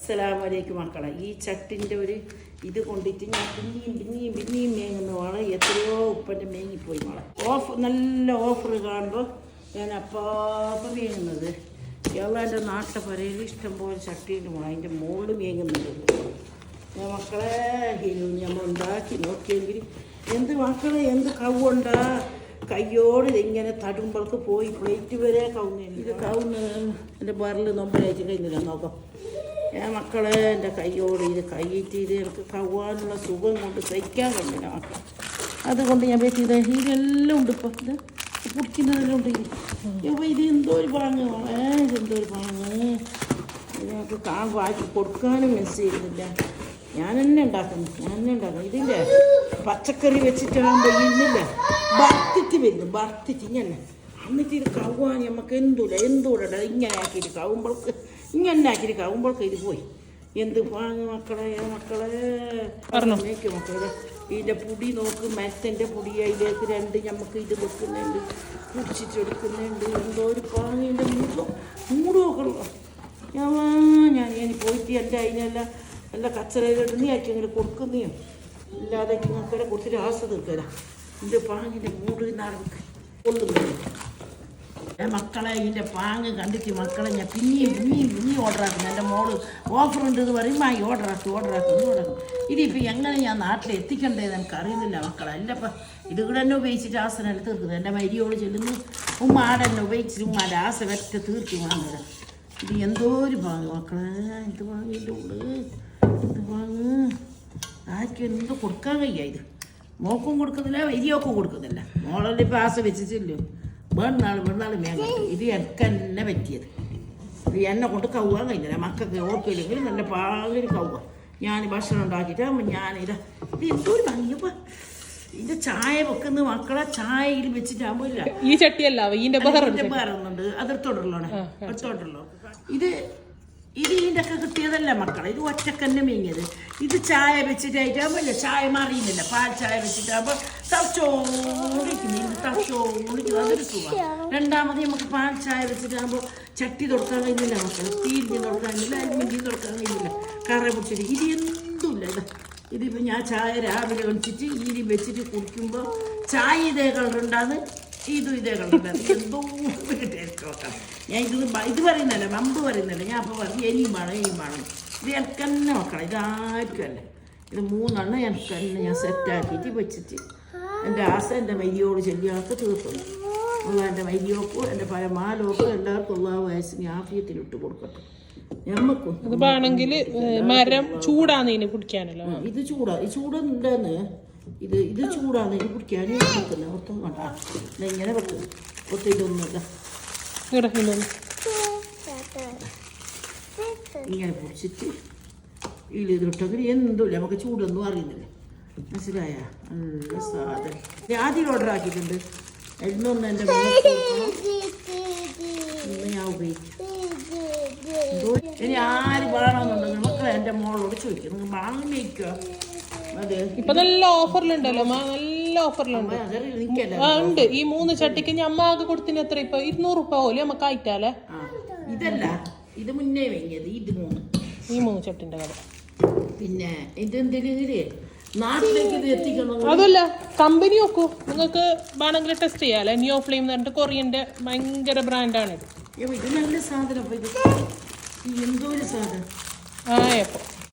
അസ്സലാമലൈക്കും മക്കളെ. ഈ ചട്ടിൻ്റെ ഒരു ഇത് കൊണ്ടിട്ട് ഞാൻ പിന്നെയും മേങ്ങുന്ന മോളെ. എത്രയോ ഉപ്പൻ്റെ മേങ്ങിപ്പോയി മോളെ. നല്ല ഓഫർ കാണുമ്പോൾ ഞാൻ അപ്പം മേങ്ങുന്നത്. എൻ്റെ നാട്ടിലെ പരയിൽ ഇഷ്ടംപോലെ ചട്ടിയുണ്ട് മോളെ. അതിൻ്റെ മുകളിൽ മേങ്ങുന്നുണ്ട് ഞാൻ മക്കളെ. നമ്മൾ ഉണ്ടാക്കി നോക്കിയെങ്കിൽ എന്ത് മക്കളെ എന്ത് കവുണ്ടാ. കയ്യോട് ഇങ്ങനെ തടുമ്പോൾക്ക് പോയി പ്ലേറ്റ് വരെ കവുന്നില്ല. ഇത് കവുന്ന് എൻ്റെ ബറിൽ നൊമ്പരായിട്ട് കഴിഞ്ഞില്ല നോക്കാം ഞാൻ മക്കളെ. എൻ്റെ കയ്യോട് ഇത് കൈയിട്ട് ഇത് എനിക്ക് കవ్വാനുള്ള സുഖം കൊണ്ട് സഹിക്കാൻ കഴിഞ്ഞില്ല മക്കളെ. അതുകൊണ്ട് ഞാൻ പറ്റിയത് ഇതെല്ലാം ഉണ്ട്. ഇപ്പം ഇത് കുടിക്കുന്നതെല്ലാം ഉണ്ട്. ഇപ്പം ഇത് എന്തോ ഒരു പാങ്ങ് ഇതെന്തോ ഒരു പാങ്ങ്. ഞങ്ങൾക്ക് വാക്കി കൊടുക്കാനും മനസ്സിലായിരുന്നില്ല. ഞാൻ തന്നെ ഉണ്ടാക്കുന്നു. ഇതില്ലേ പച്ചക്കറി വെച്ചിട്ടാകുമ്പോൾ ഇന്നില്ല ഭർത്തിട്ട് ഇങ്ങനെ. എന്നിട്ട് ഇത് കవ్വാൻ നമുക്ക് എന്തൂട ഇങ്ങനെ ആക്കിയിട്ട് കവുമ്പോൾക്ക് ഇത് പോയി. എന്ത് പാങ്ങ് മക്കളെ മേക്കും മക്കളെ. ഇതിൻ്റെ പൊടി നോക്ക്, മരത്തിൻ്റെ പൊടി അതിലേക്ക് രണ്ട് നമുക്ക് ഇത് വെക്കുന്നുണ്ട്, കുടിച്ചിട്ടെടുക്കുന്നുണ്ട്. എന്തോ ഒരു പാങ്ങിൻ്റെ മൂടുമൊക്കെ ഉള്ളു. ഞാൻ പോയിട്ട് എൻ്റെ അതിനെല്ലാം നല്ല കച്ചറയിലിട്ട് നീ ആക്കി അങ്ങനെ കൊടുക്കുന്നേയും ഇല്ലാതെ നിങ്ങൾക്കെല്ലാം കൊടുത്തിട്ട് ആസ തീർക്കല. ഇത് പാങ്ങിൻ്റെ മൂട് നടക്ക് കൊള്ളുന്നു മക്കളെ. ഇതിൻ്റെ പാങ്ങ് കണ്ടിട്ട് മക്കളെ ഞാൻ പിന്നെയും ഓർഡർ ആക്കുന്നു. എൻ്റെ മോള് ഓഫർ ഉണ്ട് എന്ന് പറയുമ്പോൾ ഓർഡർ ആക്കും. ഇതിപ്പോൾ എങ്ങനെ ഞാൻ നാട്ടിൽ എത്തിക്കണ്ടേന്ന് എനിക്ക് അറിയുന്നില്ല മക്കളെ. അല്ലപ്പം ഇത് കൂടെ തന്നെ ഉപയോഗിച്ചിട്ട് ആസനം തീർക്കുന്നത്. എൻ്റെ മരിയോട് ചെല്ലുന്നു ഉമ്മാടെ തന്നെ ഉപയോഗിച്ചിട്ട് ഉമ്മാൻ്റെ ആസ വെറ്റ തീർത്തി വാങ്ങുക. ഇത് എന്തോ ഒരു പാങ്ങ് മക്കളെ. ഇത് വാങ്ങിയിട്ട് ഇത് വാങ്ങ് ആർക്കും എന്തോ കൊടുക്കാൻ കഴിയ. ഇത് മോക്കും കൊടുക്കുന്നില്ല, വരിയൊക്കെ കൊടുക്കുന്നില്ല. മോളല്ലേ ഇപ്പം ആസ വെച്ചിട്ടില്ലോ. വേണാൾ മേങ്ങ. ഇത് എനിക്ക് തന്നെ പറ്റിയത്. ഇത് എന്നെ കൊണ്ട് കవ్വാൻ കഴിഞ്ഞില്ല. മക്കൾക്ക് ഓർക്കില്ലെങ്കിൽ നല്ല പാകി കవ్വാം. ഞാൻ ഭക്ഷണം ഉണ്ടാക്കിയിട്ട് ഞാനിത് എന്തോരം ഭംഗിയപ്പോൾ ഇതിൻ്റെ ചായ വെക്കുന്ന മക്കളെ. ചായയിൽ വെച്ചിട്ടാകുമ്പോൾ ഇല്ല ഈ ചട്ടിയല്ല വേറുന്നുണ്ട്. അടുത്തോട്ടുള്ളൂ ഇത് ഇതിൻ്റെ ഒക്കെ കിട്ടിയതല്ല മക്കളെ. ഇത് ഒറ്റക്കന്നെ മേങ്ങിയത്. ഇത് ചായ വെച്ചിട്ടായിട്ടാകുമ്പോൾ ഇല്ല ചായ മാറിയുന്നില്ല. പാൽ ചായ വെച്ചിട്ടാകുമ്പോൾ തളച്ചോണ്ടിരിക്കുന്നു. അതൊരു സുഖം. രണ്ടാമത് നമുക്ക് പാൽ ചായ വെച്ചിട്ടാകുമ്പോൾ ചട്ടി തുറക്കാൻ കഴിയുന്നില്ല മക്കളെ. തീരിഞ്ഞ് തുറക്കാൻ കഴിയില്ല, അരിമിഞ്ചി തുറക്കാൻ കഴിയില്ല. കറ പിടിച്ചിട്ട് ഇത് എന്തുമില്ല. ഇതിപ്പോൾ ഞാൻ ചായ രാവിലെ ഒഴിച്ചിട്ട് ഈരി വെച്ചിട്ട് കുടിക്കുമ്പോൾ ചായ ഇതേ കളറുണ്ടാന്ന്, ഇതും ഇതേ കളറുണ്ടാന്ന്. എന്തോ ടേസ്റ്റ് നോക്കാം. ഞാൻ ഇത് പറയുന്നല്ല, മമ്പ് പറയുന്നല്ല. ഞാൻ അപ്പോൾ പറഞ്ഞു എരിയും വേണം. ഇത് എനിക്ക് തന്നെ മക്കളെ. ഇതാർക്കും അല്ല. ഇത് മൂന്നെണ്ണം എനിക്ക് തന്നെ ഞാൻ സെറ്റാക്കിയിട്ട് വെച്ചിട്ട് എൻ്റെ ആസ എൻ്റെ മരിയോട് ചെല്ലിയാൾക്ക് തീർക്കുന്നു. എൻ്റെ മരിയോക്കും എൻ്റെ പരമാലോക്കും എല്ലാവർക്കും ഉള്ള വയസ്സിന് ആഫിയത്തിലിട്ട് കൊടുക്കട്ടെ. ഞമ്മക്കും വേണമെങ്കിൽ മരം ചൂടാന്ന് കുടിക്കാനല്ലോ. ഇത് ചൂടുണ്ടെന്ന് ഇത് ചൂടാന്ന് ഇത് കുടിക്കാനും വെക്കുന്നത്. ഒത്തും കണ്ടാ ഇങ്ങനെ വെക്കും. ഒത്തിട്ടൊന്നുമില്ല. ഇങ്ങനെ പൊടിച്ചിട്ട് ഇതിലിട്ടെങ്കിൽ എന്തുമില്ല. നമുക്ക് ചൂടൊന്നും അറിയുന്നില്ല. മനസ്സിലായ നല്ല സാധനം. ആദ്യം ഓർഡർ ആക്കിയിട്ടുണ്ട്. ഇന്നൊന്ന് എൻ്റെ ഞാൻ ഉപയോഗിക്കും. ഇനി ആര് വേണമെന്നുണ്ടെങ്കിൽ മക്കളെ എൻ്റെ മോളോട് ചോദിക്കും. നിങ്ങൾ വാങ്ങിക്കുക. ഇപ്പൊ നല്ല ഓഫറിലുണ്ടല്ലോ, നല്ല ഓഫറിലുണ്ട്. ഉണ്ട്. ഈ 3 ചട്ടിക്ക് ഞമ്മക്ക് കൊടുത്തിന് എത്ര ഇപ്പൊ 200 രൂപ പോലും നമുക്ക് ആയിട്ടാലേ. ഇതല്ല, ഇത് മുന്നേ വാങ്ങിയത്. ഇത് ഈ 3 ചട്ടിന്റെ കഥ. പിന്നെ ഇതെന്തെങ്കിലും നാട്ടിലേക്ക് ഇത് എത്തിക്കണം. അതല്ല, കമ്പനി നോക്കൂ. നിങ്ങൾക്ക് വേണമെങ്കിൽ ടെസ്റ്റ് ചെയ്യാലേ. നിയോ ഫ്ലെയിം എന്ന് പറഞ്ഞിട്ട് കൊറിയന്റെ ഭയങ്കര ബ്രാൻഡാണ് ഇത്. ഇത് നല്ല സാധനം. ഇത് എന്തോ ഒരു സാധനം ആയപ്പോ